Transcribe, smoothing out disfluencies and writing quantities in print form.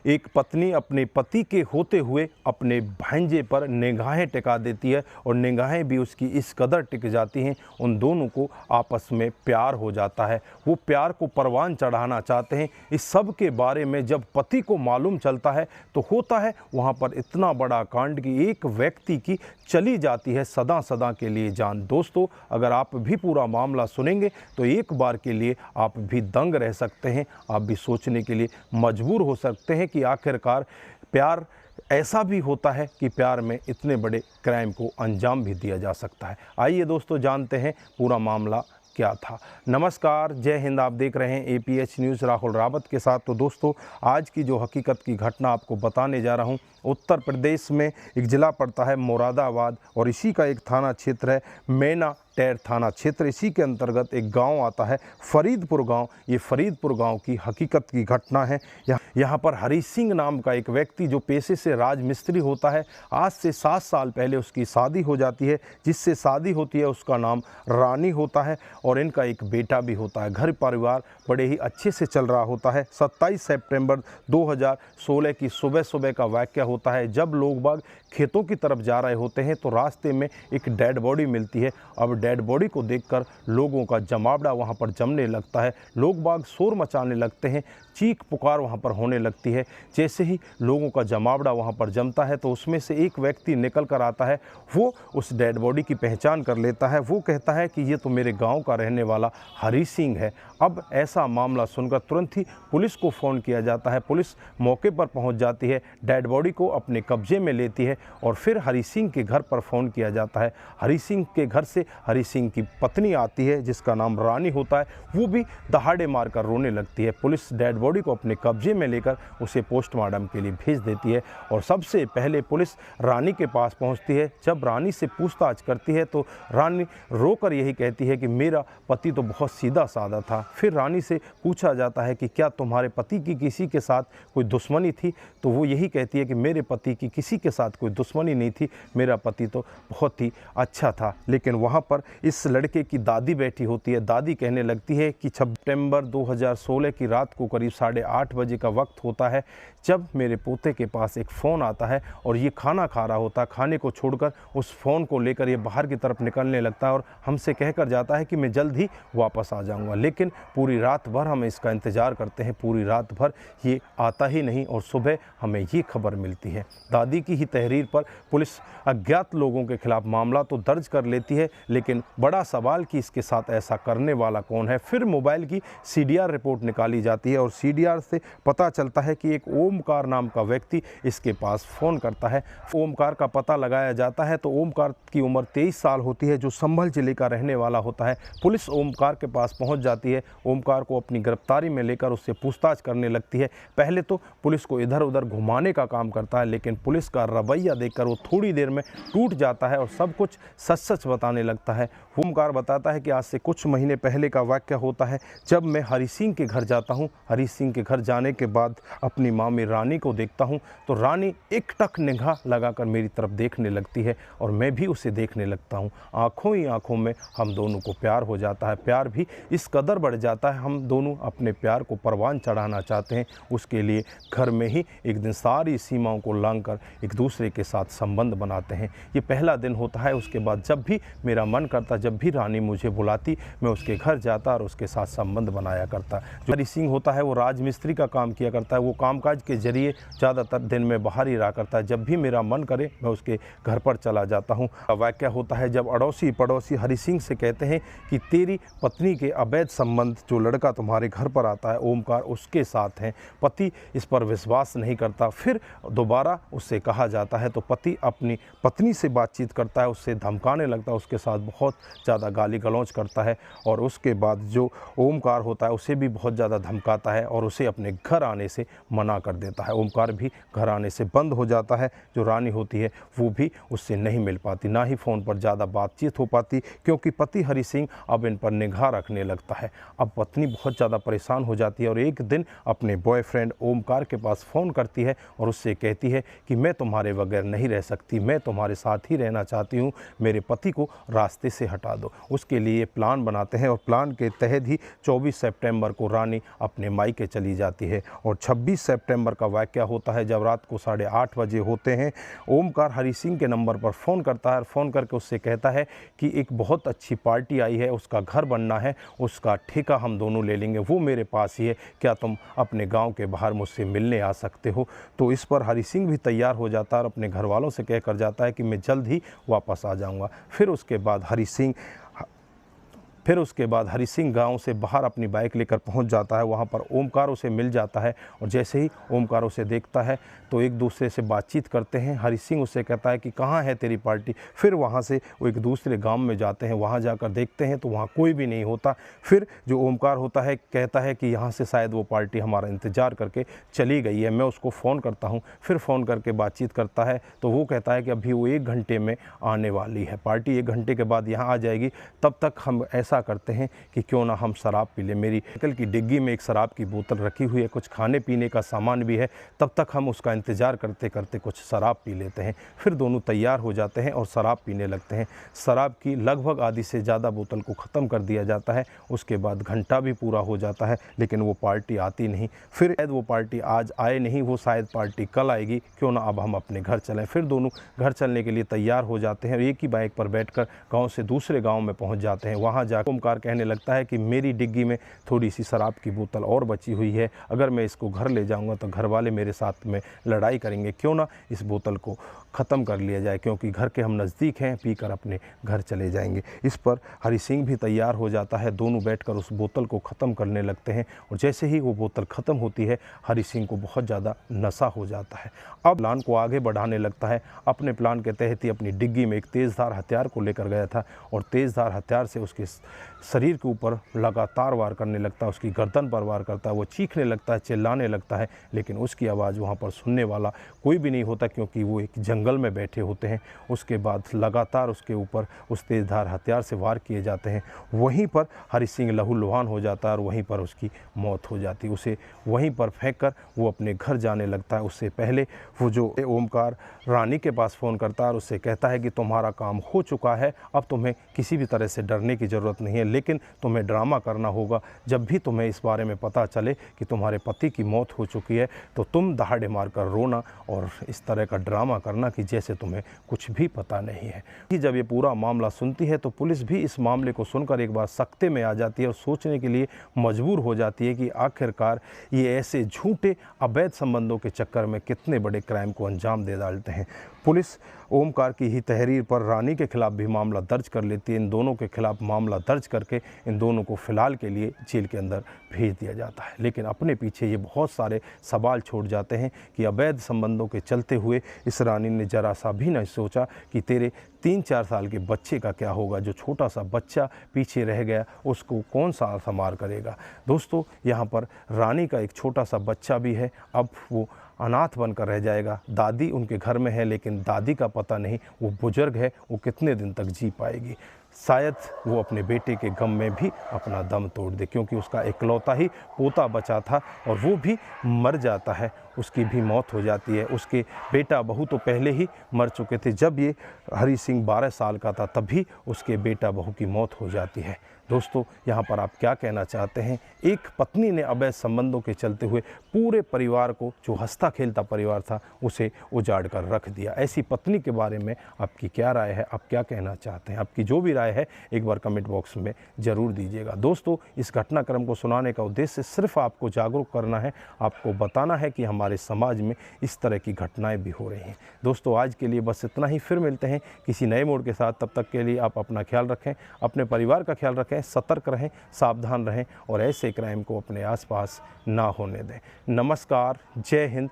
एक पत्नी अपने पति के होते हुए अपने भांजे पर निगाहें टिका देती है और निगाहें भी उसकी इस कदर टिक जाती हैं, उन दोनों को आपस में प्यार हो जाता है। वो प्यार को परवान चढ़ाना चाहते हैं। इस सब के बारे में जब पति को मालूम चलता है तो होता है वहाँ पर इतना बड़ा कांड कि एक व्यक्ति की चली जाती है सदा सदा के लिए जान। दोस्तों, अगर आप भी पूरा मामला सुनेंगे तो एक बार के लिए आप भी दंग रह सकते हैं, आप भी सोचने के लिए मजबूर हो सकते हैं कि आखिरकार प्यार ऐसा भी होता है कि प्यार में इतने बड़े क्राइम को अंजाम भी दिया जा सकता है। आइए दोस्तों, जानते हैं पूरा मामला क्या था। नमस्कार, जय हिंद। आप देख रहे हैं APH न्यूज़ राहुल रावत के साथ। तो दोस्तों, आज की जो हकीकत की घटना आपको बताने जा रहा हूं, उत्तर प्रदेश में एक ज़िला पड़ता है मुरादाबाद और इसी का एक थाना क्षेत्र है मेना टेर थाना क्षेत्र। इसी के अंतर्गत एक गांव आता है फरीदपुर गांव। ये फरीदपुर गांव की हकीकत की घटना है। यहाँ पर हरी सिंह नाम का एक व्यक्ति जो पेशे से राजमिस्त्री होता है, आज से 7 साल पहले उसकी शादी हो जाती है। जिससे शादी होती है उसका नाम रानी होता है और इनका एक बेटा भी होता है। घर परिवार बड़े ही अच्छे से चल रहा होता है। 27 सितंबर 2016 की सुबह सुबह का वाक़या होता है, जब लोग बाग खेतों की तरफ जा रहे होते हैं तो रास्ते में एक डेड बॉडी मिलती है। अब डेड बॉडी को देखकर लोगों का जमावड़ा वहां पर जमने लगता है। लोग बाग शोर मचाने लगते हैं, चीख पुकार वहां पर होने लगती है। जैसे ही लोगों का जमावड़ा वहां पर जमता है तो उसमें से एक व्यक्ति निकल कर आता है। वो उस डेड बॉडी की पहचान कर लेता है। वो कहता है कि ये तो मेरे गाँव का रहने वाला हरी सिंह है। अब ऐसा मामला सुनकर तुरंत ही पुलिस को फ़ोन किया जाता है। पुलिस मौके पर पहुंच जाती है, डेड बॉडी को अपने कब्जे में लेती है और फिर हरी सिंह के घर पर फ़ोन किया जाता है। हरी सिंह के घर से हरी सिंह की पत्नी आती है जिसका नाम रानी होता है। वो भी दहाड़े मारकर रोने लगती है। पुलिस डेड बॉडी को अपने कब्जे में लेकर उसे पोस्टमार्टम के लिए भेज देती है और सबसे पहले पुलिस रानी के पास पहुंचती है। जब रानी से पूछताछ करती है तो रानी रोकर यही कहती है कि मेरा पति तो बहुत सीधा साधा था। फिर रानी से पूछा जाता है कि क्या तुम्हारे पति की किसी के साथ कोई दुश्मनी थी, तो वो यही कहती है कि मेरे पति की किसी के साथ कोई दुश्मनी नहीं थी, मेरा पति तो बहुत ही अच्छा था। लेकिन वहाँ पर इस लड़के की दादी बैठी होती है। दादी कहने लगती है कि सितंबर 2016 की रात को करीब 8:30 बजे का वक्त होता है, जब मेरे पोते के पास एक फ़ोन आता है और ये खाना खा रहा होता है। खाने को छोड़कर उस फ़ोन को लेकर ये बाहर की तरफ निकलने लगता है और हमसे कहकर जाता है कि मैं जल्द ही वापस आ जाऊंगा। लेकिन पूरी रात भर हम इसका इंतज़ार करते हैं, पूरी रात भर ये आता ही नहीं और सुबह हमें ये खबर मिलती है। दादी की ही तहरीर पर पुलिस अज्ञात लोगों के खिलाफ मामला तो दर्ज कर लेती है, लेकिन बड़ा सवाल कि इसके साथ ऐसा करने वाला कौन है। फिर मोबाइल की CDR रिपोर्ट निकाली जाती है और CDR से पता चलता है कि एक ओमकार नाम का व्यक्ति इसके पास फ़ोन करता है। ओमकार का पता लगाया जाता है तो ओमकार की उम्र 23 साल होती है, जो संभल जिले का रहने वाला होता है। पुलिस ओमकार के पास पहुंच जाती है। ओमकार को अपनी गिरफ्तारी में लेकर उससे पूछताछ करने लगती है। पहले तो पुलिस को इधर उधर घुमाने का काम करता है, लेकिन पुलिस का रवैया देखकर वो थोड़ी देर में टूट जाता है और सब कुछ सच सच बताने लगता है। ओमकार बताता है कि आज से कुछ महीने पहले का वाक़या होता है, जब मैं हरी सिंह के घर जाता हूँ। हरी सिंह के घर जाने के बाद अपनी मामी रानी को देखता हूँ तो रानी एकटक निगाह लगाकर मेरी तरफ देखने लगती है और मैं भी उसे देखने लगता हूँ। आँखों ही आँखों में हम दोनों को प्यार हो जाता है। प्यार भी इस कदर बढ़ जाता है, हम दोनों अपने प्यार को परवान चढ़ाना चाहते हैं। उसके लिए घर में ही एक दिन सारी सीमाओं को लांघकर एक दूसरे के साथ संबंध बनाते हैं। ये पहला दिन होता है। उसके बाद जब भी मेरा मन करता, जब भी रानी मुझे बुलाती, मैं उसके घर जाता और उसके साथ संबंध बनाया करता। जो हरी सिंह होता है वो राजमिस्त्री का काम किया करता है। वो कामकाज के जरिए ज़्यादातर दिन में बाहर ही रहा करता है। जब भी मेरा मन करे मैं उसके घर पर चला जाता हूँ। वाक़या होता है जब अड़ोसी पड़ोसी हरी सिंह से कहते हैं कि तेरी पत्नी के अवैध संबंध, जो लड़का तुम्हारे घर पर आता है ओमकार, उसके साथ हैं। पति इस पर विश्वास नहीं करता। फिर दोबारा उससे कहा जाता है तो पति अपनी पत्नी से बातचीत करता है, उससे धमकाने लगता है, उसके साथ बहुत ज़्यादा गाली गलौज करता है और उसके बाद जो ओमकार होता है उसे भी बहुत ज़्यादा धमकाता है और उसे अपने घर आने से मना कर देता है। ओमकार भी घर आने से बंद हो जाता है। जो रानी होती है वो भी उससे नहीं मिल पाती, ना ही फ़ोन पर ज़्यादा बातचीत हो पाती, क्योंकि पति हरी सिंह अब इन पर निगाह रखने लगता है। अब पत्नी बहुत ज़्यादा परेशान हो जाती है और एक दिन अपने बॉयफ्रेंड ओमकार के पास फ़ोन करती है और उससे कहती है कि मैं तुम्हारे बगैर नहीं रह सकती, मैं तुम्हारे साथ ही रहना चाहती हूँ, मेरे पति को रास्ते से हटा हटा दो। उसके लिए प्लान बनाते हैं और प्लान के तहत ही 24 सितंबर को रानी अपने मायके चली जाती है। और 26 सितंबर का वाक़या होता है जब रात को 8:30 बजे होते हैं। ओमकार हरि सिंह के नंबर पर फ़ोन करता है, फ़ोन करके उससे कहता है कि एक बहुत अच्छी पार्टी आई है, उसका घर बनना है, उसका ठेका हम दोनों ले लेंगे, वो मेरे पास ही है, क्या तुम अपने गांव के बाहर मुझसे मिलने आ सकते हो। तो इस पर हरि सिंह भी तैयार हो जाता है और अपने घर वालों से कहकर जाता है कि मैं जल्द ही वापस आ जाऊंगा। फिर उसके बाद हरि सिंह गांव से बाहर अपनी बाइक लेकर पहुंच जाता है। वहां पर ओमकार उसे मिल जाता है और जैसे ही ओमकार उसे देखता है तो एक दूसरे से बातचीत करते हैं। हरि सिंह उससे कहता है कि कहाँ है तेरी पार्टी। फिर वहां से वो एक दूसरे गांव में जाते हैं, वहां जाकर देखते हैं तो वहां कोई भी नहीं होता। फिर जो ओमकार होता है कहता है कि यहाँ से शायद वो पार्टी हमारा इंतज़ार करके चली गई है, मैं उसको फ़ोन करता हूँ। फिर फ़ोन करके बातचीत करता है तो वो कहता है कि अभी वो 1 घंटे में आने वाली है, पार्टी 1 घंटे के बाद यहाँ आ जाएगी, तब तक हम ऐसा करते हैं कि क्यों ना हम शराब पी लें। मेरी साइकिल की डिग्गी में एक शराब की बोतल रखी हुई है, कुछ खाने पीने का सामान भी है, तब तक हम उसका इंतज़ार करते करते कुछ शराब पी लेते हैं। फिर दोनों तैयार हो जाते हैं और शराब पीने लगते हैं। शराब की लगभग आधी से ज़्यादा बोतल को ख़त्म कर दिया जाता है। उसके बाद घंटा भी पूरा हो जाता है लेकिन वो पार्टी आती नहीं। फिर शायद वो पार्टी आज आए नहीं, वो शायद पार्टी कल आएगी, क्यों ना अब हम अपने घर चलें। फिर दोनों घर चलने के लिए तैयार हो जाते हैं और एक ही बाइक पर बैठकर गाँव से दूसरे गाँव में पहुँच जाते हैं। वहाँ जाकर ओमकार कहने लगता है कि मेरी डिग्गी में थोड़ी सी शराब की बोतल और बची हुई है, अगर मैं इसको घर ले जाऊंगा तो घर वाले मेरे साथ में लड़ाई करेंगे, क्यों ना इस बोतल को ख़त्म कर लिया जाए, क्योंकि घर के हम नज़दीक हैं, पीकर अपने घर चले जाएंगे। इस पर हरि सिंह भी तैयार हो जाता है, दोनों बैठकर उस बोतल को ख़त्म करने लगते हैं और जैसे ही वो बोतल ख़त्म होती है हरि सिंह को बहुत ज़्यादा नशा हो जाता है। अब प्लान को आगे बढ़ाने लगता है। अपने प्लान के तहत ही अपनी डिग्गी में एक तेज़धार हथियार को लेकर गया था और तेज़धार हथियार से उसके शरीर के ऊपर लगातार वार करने लगता है, उसकी गर्दन पर वार करता है। वो चीखने लगता है, चिल्लाने लगता है, लेकिन उसकी आवाज़ वहाँ पर सुनने वाला कोई भी नहीं होता क्योंकि वो एक जंगल में बैठे होते हैं। उसके बाद लगातार उसके ऊपर उस तेज़धार हथियार से वार किए जाते हैं। वहीं पर हरि सिंह लहूलुहान हो जाता है और वहीं पर उसकी मौत हो जाती है। उसे वहीं पर फेंक कर वो अपने घर जाने लगता है। उससे पहले वो जो ओमकार रानी के पास फ़ोन करता है और उससे कहता है कि तुम्हारा काम हो चुका है, अब तुम्हें किसी भी तरह से डरने की ज़रूरत नहीं है, लेकिन तुम्हें ड्रामा करना होगा। जब भी तुम्हें इस बारे में पता चले कि तुम्हारे पति की मौत हो चुकी है तो तुम दहाड़े मारकर रोना और इस तरह का ड्रामा करना कि जैसे तुम्हें कुछ भी पता नहीं है। जब ये पूरा मामला सुनती है तो पुलिस भी इस मामले को सुनकर एक बार सख्ते में आ जाती है और सोचने के लिए मजबूर हो जाती है कि आखिरकार ये ऐसे झूठे अवैध संबंधों के चक्कर में कितने बड़े क्राइम को अंजाम दे डालते हैं। पुलिस ओमकार की ही तहरीर पर रानी के खिलाफ भी मामला दर्ज कर लेती है। इन दोनों के खिलाफ मामला दर्ज करके इन दोनों को फ़िलहाल के लिए जेल के अंदर भेज दिया जाता है। लेकिन अपने पीछे ये बहुत सारे सवाल छोड़ जाते हैं कि अवैध संबंधों के चलते हुए इस रानी ने ज़रा सा भी नहीं सोचा कि तेरे 3-4 साल के बच्चे का क्या होगा। जो छोटा सा बच्चा पीछे रह गया उसको कौन सा संभाल करेगा। दोस्तों, यहाँ पर रानी का एक छोटा सा बच्चा भी है, अब वो अनाथ बनकर रह जाएगा। दादी उनके घर में है लेकिन दादी का पता नहीं, वो बुजुर्ग है, वो कितने दिन तक जी पाएगी। शायद वो अपने बेटे के गम में भी अपना दम तोड़ दे, क्योंकि उसका इकलौता ही पोता बचा था और वो भी मर जाता है, उसकी भी मौत हो जाती है। उसके बेटा बहू तो पहले ही मर चुके थे। जब ये हरि सिंह 12 साल का था तभी उसके बेटा बहू की मौत हो जाती है। दोस्तों, यहाँ पर आप क्या कहना चाहते हैं? एक पत्नी ने अवैध संबंधों के चलते हुए पूरे परिवार को, जो हंसता खेलता परिवार था, उसे उजाड़ कर रख दिया। ऐसी पत्नी के बारे में आपकी क्या राय है? आप क्या कहना चाहते हैं? आपकी जो भी राय है एक बार कमेंट बॉक्स में ज़रूर दीजिएगा। दोस्तों, इस घटनाक्रम को सुनाने का उद्देश्य सिर्फ आपको जागरूक करना है, आपको बताना है कि हमारे समाज में इस तरह की घटनाएँ भी हो रही हैं। दोस्तों, आज के लिए बस इतना ही। फिर मिलते हैं किसी नए मोड़ के साथ। तब तक के लिए आप अपना ख्याल रखें, अपने परिवार का ख्याल रखें, सतर्क रहें, सावधान रहें और ऐसे क्राइम को अपने आसपास ना होने दें। नमस्कार, जय हिंद,